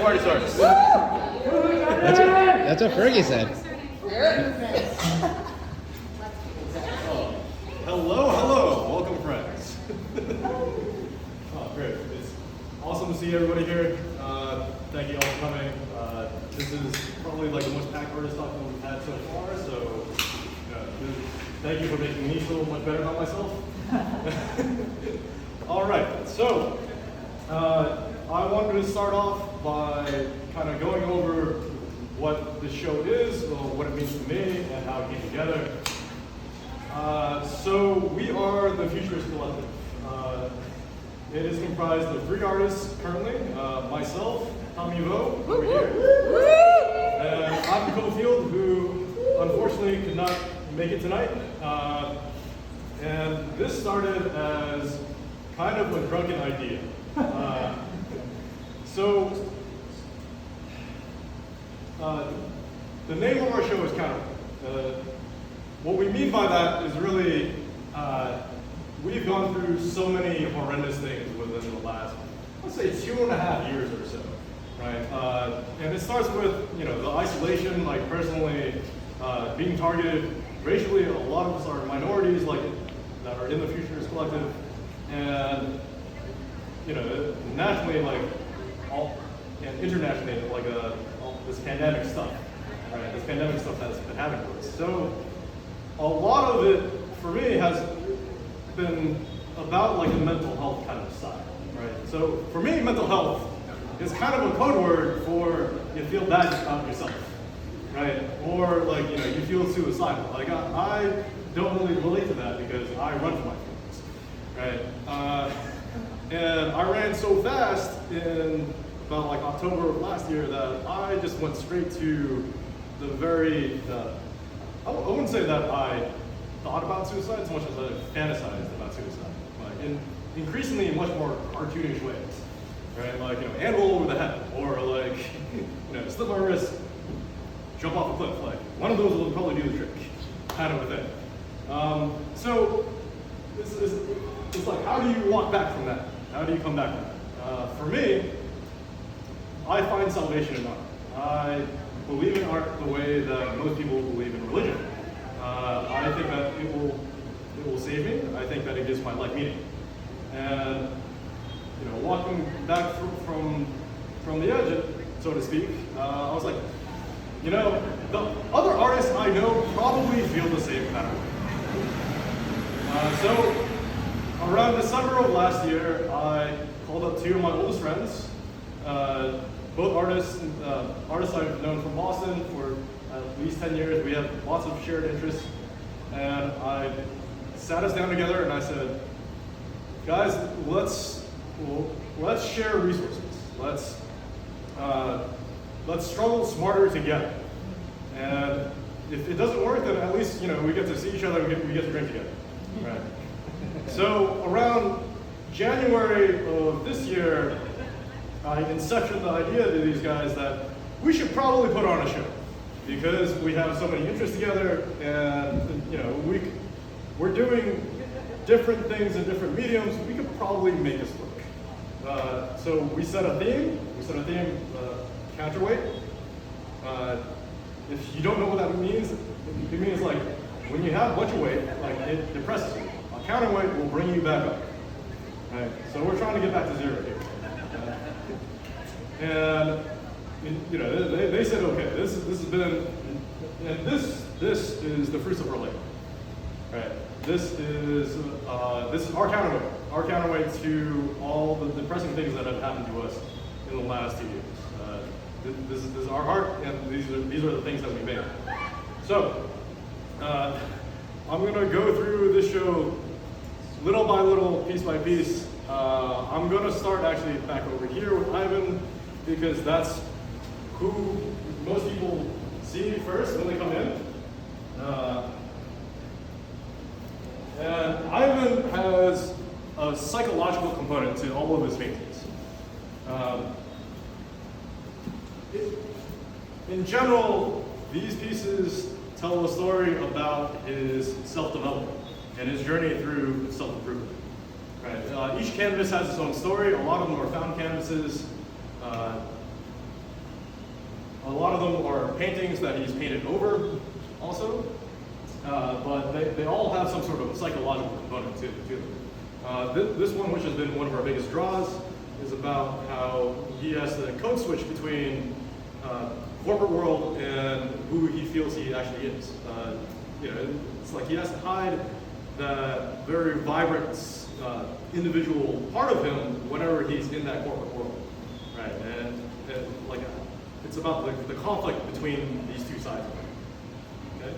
party starts. That's what Fergie said. Hello. Welcome, friends. Oh, great. It's awesome to see everybody here. Thank you all for coming. This is probably like the most packed artist talk that we've had so far, so thank you for making me feel much better about myself. All right, so I wanted to start off by kind of going over what the show is, what it means to me, and how it came together. So we are the Futurist Collective. It is comprised of 3 artists currently, myself, Tommy Vo, over here, and I'm Cofield, who unfortunately could not make it tonight. And this started as kind of a drunken idea. The name of our show is Counterweight. What we mean by that is really, we've gone through so many horrendous things within the last, let's say, 2.5 years or so, right? And it starts with, the isolation, like personally being targeted racially. A lot of us are minorities, like that are in the Futurist Collective, and nationally, and internationally, like all this pandemic stuff, right? This pandemic stuff that's been happening to us. So a lot of it, for me, has been about like the mental health kind of side, right? So for me, mental health is kind of a code word for you feel bad about yourself, right? Or like, you feel suicidal. Like I don't really relate to that because I run for my feelings, right? And I ran so fast in about like October of last year that I just went straight to the very, I wouldn't say that I thought about suicide as much as I fantasized about suicide, like in increasingly much more cartoonish ways, right? Like, hand roll over the head, or like, slip my wrist, jump off a cliff. Like, one of those will probably do the trick, kind of a thing. So it's like, how do you walk back from that? How do you come back from that? For me, I find salvation in art. I believe in art the way that most people believe in religion. I think that it will save me. I think that it gives my life meaning. And walking back from the edge, so to speak, I was like, the other artists I know probably feel the same that way. So around December of last year, I called up 2 of my oldest friends, both artists I've known from Boston for at least 10 years. We have lots of shared interests, and I sat us down together and I said, guys, let's share resources. Let's struggle smarter together. And if it doesn't work, then at least we get to see each other and we get to drink together, right? So around January of this year, I inceptioned the idea to these guys that we should probably put on a show because we have so many interests together, and we're doing different things in different mediums. We could probably make this work. So we set a theme. Counterweight. If you don't know what that means, it means like when you have a bunch of weight, like it depresses you. A counterweight will bring you back up. Right? So we're trying to get back to 0 here. And they said, okay, this has been, and this is the fruits of our labor, right? This is our counterweight. Our counterweight to all the depressing things that have happened to us in the last 2 years. This is our heart, and these are the things that we make. So I'm going to go through this show little by little, piece by piece. I'm going to start actually back over here with Ivan, because that's who most people see first when they come in. And Ivan has a psychological component to all of his paintings. In general, these pieces tell a story about his self-development and his journey through self-improvement. Right? Each canvas has its own story. A lot of them are found canvases. A lot of them are paintings that he's painted over also, but they all have some sort of psychological component to them. This one, which has been one of our biggest draws, is about how he has to code switch between corporate world and who he feels he actually is. It's like he has to hide that very vibrant individual part of him whenever he's in that corporate world, right? And like it's about the conflict between these two sides of him. Okay,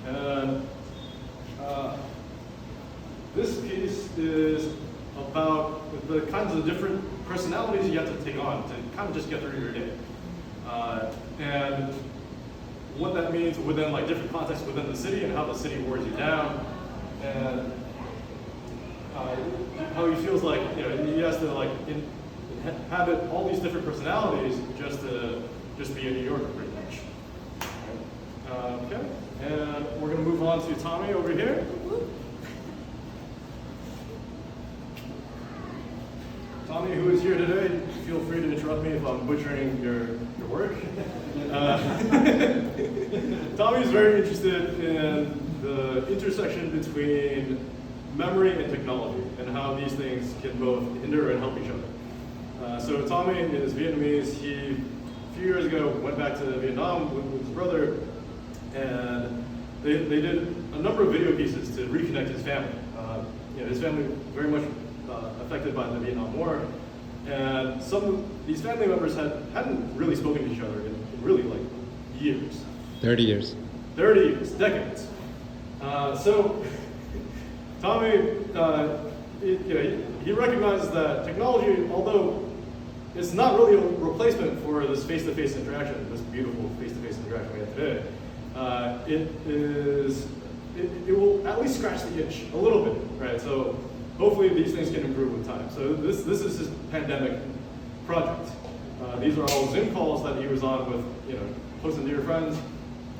and this piece is about the kinds of different personalities you have to take on to kind of just get through your day. And what that means within like different contexts within the city and how the city wears you down, and how he feels like he has to like inhabit all these different personalities just to be a New Yorker pretty much. Okay, and we're gonna move on to Tommy over here. Tommy, who is here today, feel free to interrupt me if I'm butchering your work. Tommy's very interested in the intersection between memory and technology and how these things can both hinder and help each other. So Tommy is Vietnamese. He, a few years ago, went back to Vietnam with his brother, and they did a number of video pieces to reconnect his family. His family very much affected by the Vietnam War, and some of these family members hadn't really spoken to each other in really like years. 30 years. 30 years, decades. So Tommy, he recognizes that technology, although it's not really a replacement for this face-to-face interaction, this beautiful face-to-face interaction we have today, it will at least scratch the itch a little bit, right? So hopefully these things can improve with time. So this is his pandemic project. These are all Zoom calls that he was on with close and dear friends.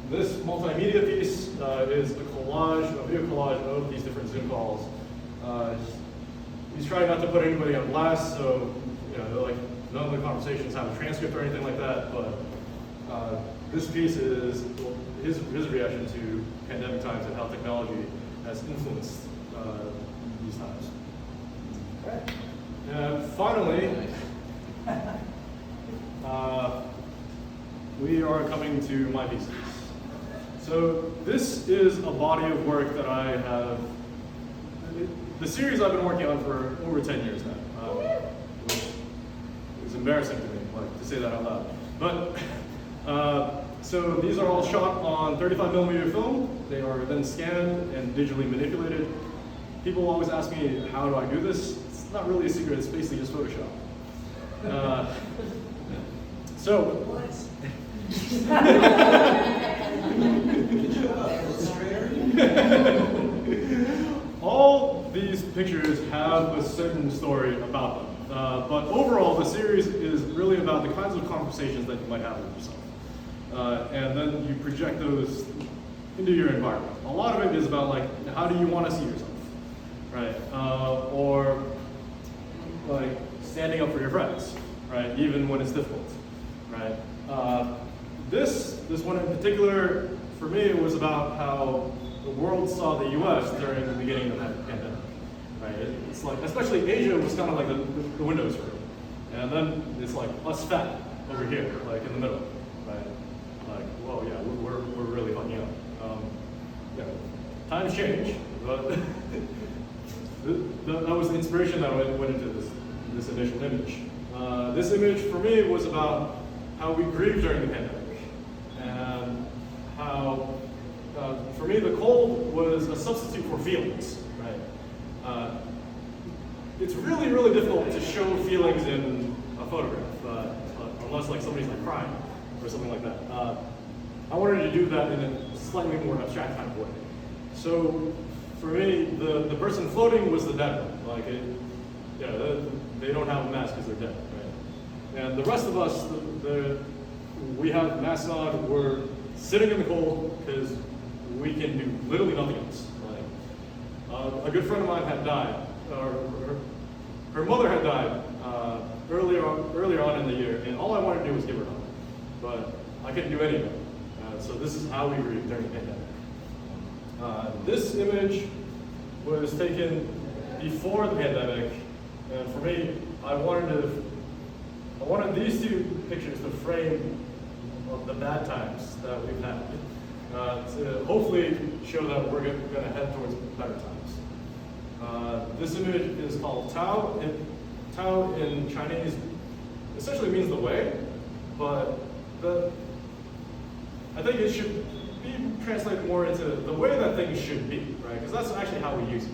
This multimedia piece is a video collage of these different Zoom calls. He's trying not to put anybody on blast, so like none of the conversations have a transcript or anything like that. But this piece is his reaction to pandemic times and how technology has influenced these times. Okay. And finally, we are coming to my pieces. So this is a body of work that I have, the series I've been working on for over 10 years now, which is embarrassing to me, like to say that out loud. But so these are all shot on 35mm film. They are then scanned and digitally manipulated. People always ask me, how do I do this? It's not really a secret, it's basically just Photoshop. All these pictures have a certain story about them. But overall, the series is really about the kinds of conversations that you might have with yourself. And then you project those into your environment. A lot of it is about like, how do you want to see yourself, right? Or like standing up for your friends, right? Even when it's difficult, right? This one in particular, for me, it was about how the world saw the U.S. during the beginning of that pandemic, right? It's like, especially Asia was kind of like the windows room. And then it's like us fat over here, like in the middle, right? Like, well, yeah, we're really fucking up. Times change, but that was the inspiration that went into this initial image. This image for me was about how we grieved during the pandemic, and how, for me, the cold was a substitute for feelings, right? It's really, really difficult to show feelings in a photograph, unless like somebody's like crying or something like that. I wanted to do that in a slightly more abstract kind of way. So for me, the person floating was the dead one. Like, they don't have a mask because they're dead, right? And the rest of us, we have masks on. We're sitting in the cold because we can do literally nothing else. Like, a good friend of mine had died, her mother had died earlier on in the year, and all I wanted to do was give her a hug. But I couldn't do any of it. So this is how we read during the pandemic. This image was taken before the pandemic, and for me, I wanted these two pictures to frame the bad times that we've had, to hopefully show that we're going to head towards better times. This image is called Tao. Tao in Chinese essentially means the way, but I think it should be translated more into the way that things should be, right? Because that's actually how we use it.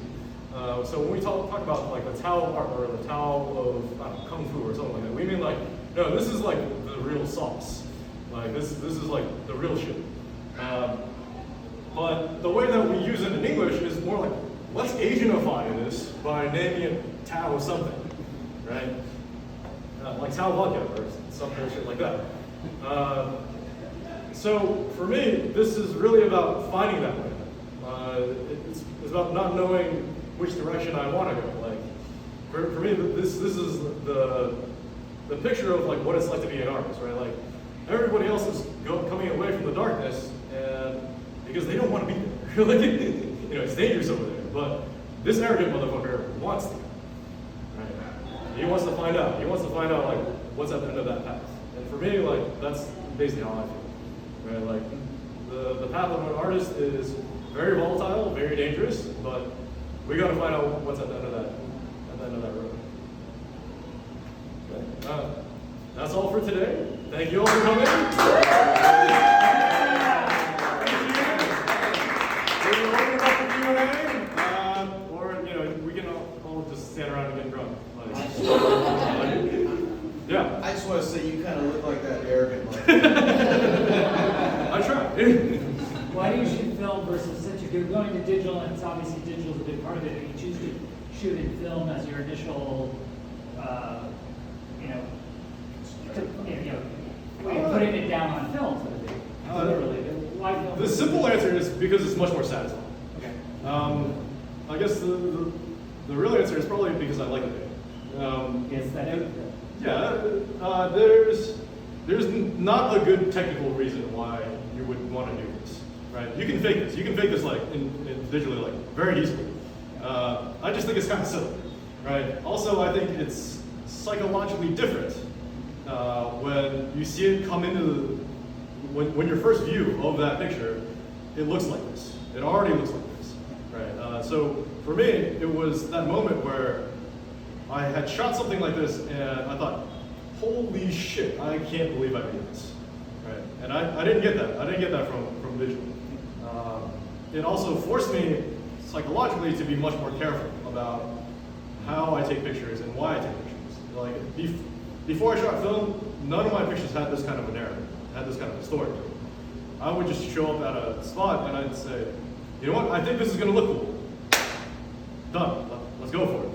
So when we talk about like the Tao art or the Tao of Kung Fu or something like that, we mean like, no, this is like the real sauce. Like this is like the real shit. But the way that we use it in English is more like, let's Asianify this by naming it Tao something, right? Like Tao vodka or some bullshit like that. So for me, this is really about finding that way. It's about not knowing which direction I want to go. Like for me, this is the picture of like what it's like to be an artist, right? Like everybody else is coming away from the darkness, and because they don't want to be there. Like, it's dangerous over there. But this arrogant motherfucker wants to. Right? He wants to find out. He wants to find out like what's at the end of that path. And for me, like that's basically how I feel. Right? Like the path of an artist is very volatile, very dangerous, but we got to find out what's at the end of that road. Okay. That's all for today. Thank you all for coming. Or we can all just stand around and get drunk. Yeah. I just want to say you kind of look like that arrogant motherfucker. I try. Why do you shoot film versus since you're going to digital, and it's obviously digital is a big part of it, and you choose to shoot in film as your initial, putting it down on film, so to speak. Literally. Why film? The simple answer is because it's much more satisfying. Okay. I guess the real answer is probably because I like it. Yes, that is. Yeah, there's not a good technical reason why you would want to do this, right? You can fake this. You can fake this like in digitally like very easily. I just think it's kind of silly, right? Also, I think it's psychologically different when you see it come into when your first view of that picture, it looks like this. It already looks like this, right? So for me, it was that moment where I had shot something like this, and I thought, holy shit, I can't believe I did this, right? And I didn't get that. I didn't get that from digital. It also forced me psychologically to be much more careful about how I take pictures and why I take pictures. Like before I shot film, none of my pictures had this kind of a narrative, had this kind of a story. I would just show up at a spot and I'd say, you know what, I think this is gonna look cool. Done, let's go for it.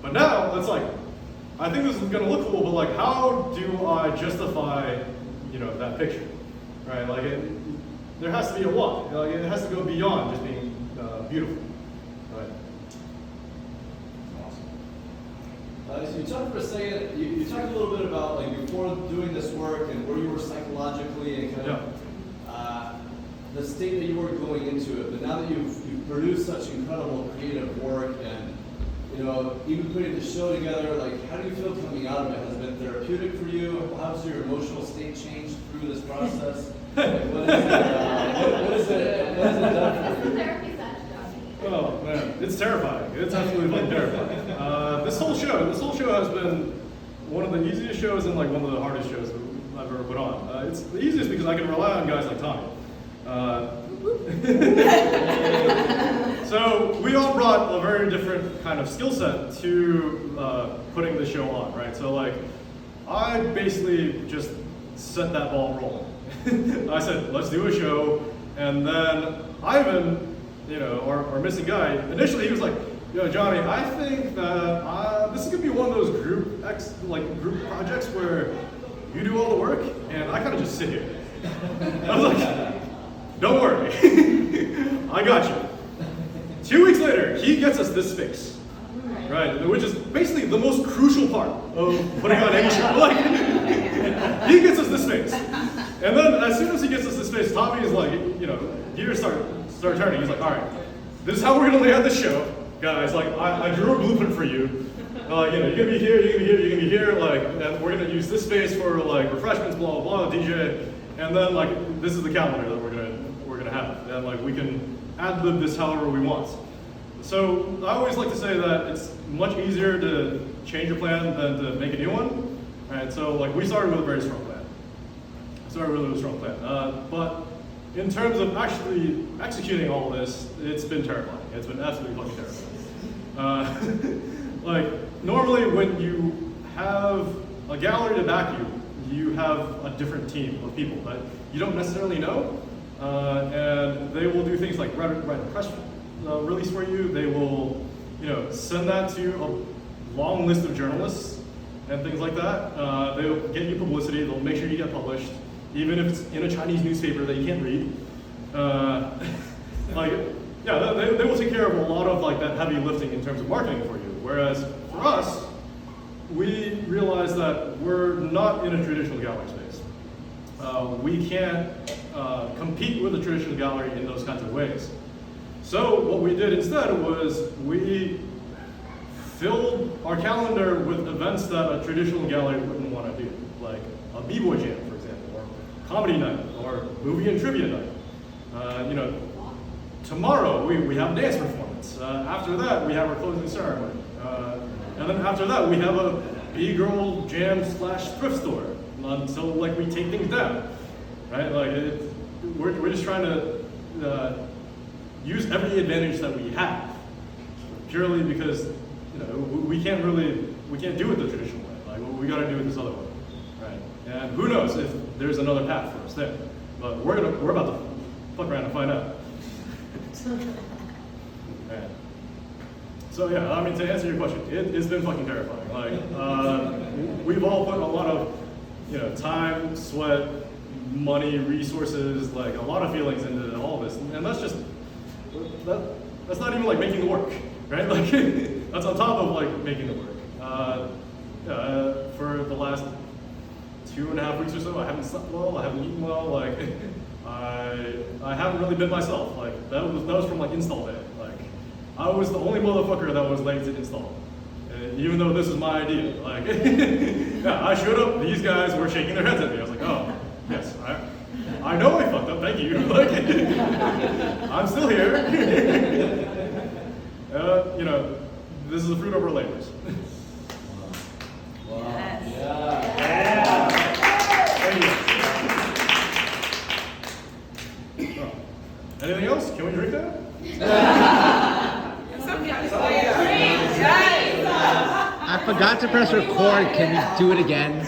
But now, it's like, I think this is gonna look cool, but like, how do I justify, that picture, right? Like, there has to be a why. Like, it has to go beyond just being beautiful, right? So you talked for a second, you talked a little bit about like before doing this work and where you were psychologically and kind of the state that you were going into it. But now that you've produced such incredible creative work and even putting the show together, like how do you feel coming out of it? Has it been therapeutic for you? How's your emotional state changed through this process? Like, what is it done for you? Oh man, it's terrifying. It's absolutely fucking terrifying. This whole show has been one of the easiest shows and like one of the hardest shows I've ever put on. It's the easiest because I can rely on guys like Tommy. So we all brought a very different kind of skill set to putting the show on, right? So like, I basically just set that ball rolling. I said, let's do a show, and then Ivan, our missing guy, initially he was like, yo, Johnny, I think that this is gonna be one of those group projects where you do all the work, and I kind of just sit here. I was like, don't worry, I got you. 2 weeks later, he gets us this space, right? Which is basically the most crucial part of putting on any show. Like, he gets us this space. And then as soon as he gets us this space, Tommy is like, gears start turning. He's like, all right, this is how we're gonna lay out the show, guys. Like, I drew a blueprint for you. You're gonna be here, you're gonna be here, you're gonna be here. Like, and we're gonna use this space for like refreshments, blah blah blah, DJ. And then like, this is the calendar that we're gonna have, and like we can ad lib this however we want. So I always like to say that it's much easier to change a plan than to make a new one. Right? So like we started with a very strong plan. But in terms of actually executing all this, it's been terrifying. It's been absolutely fucking terrifying. Like normally when you have a gallery to back you, you have a different team of people that you don't necessarily know, and they will do things like write a press release for you. They will, send that to a long list of journalists and things like that. They'll get you publicity. They'll make sure you get published, even if it's in a Chinese newspaper that you can't read. They will take care of a lot of like that heavy lifting in terms of marketing for you. Whereas for us, we realize that we're not in a traditional gallery space. We can't compete with a traditional gallery in those kinds of ways. So what we did instead was we filled our calendar with events that a traditional gallery wouldn't want to do, like a b-boy jam, for example, or comedy night, or movie and trivia night. Tomorrow we have a dance performance. After that we have our closing ceremony. And then after that we have a B-girl jam / thrift store until like we take things down, right? Like we're just trying to use every advantage that we have, purely because we can't do it the traditional way. Like we got to do it this other way, right? And who knows if there's another path for us there? But we're about to fuck around and find out. Right. So yeah, I mean, to answer your question, it's been fucking terrifying. Like we've all put a lot of time, sweat, money, resources, like a lot of feelings into all this, and that's just that's not even like making the work, right? Like that's on top of like making the work. For the last 2.5 weeks or so, I haven't slept well, I haven't eaten well, like I haven't really been myself. Like that was from like install day. Like I was the only motherfucker that was late to install, even though this is my idea. Like yeah, I showed up, these guys were shaking their heads at me. I was like, oh yes, I know I fucked up. Thank you. Like I'm still here. This is the fruit of our labors. Wow. Yes. Yeah. Thank you. Anything else? Can we drink that? I forgot to press record. Can we do it again?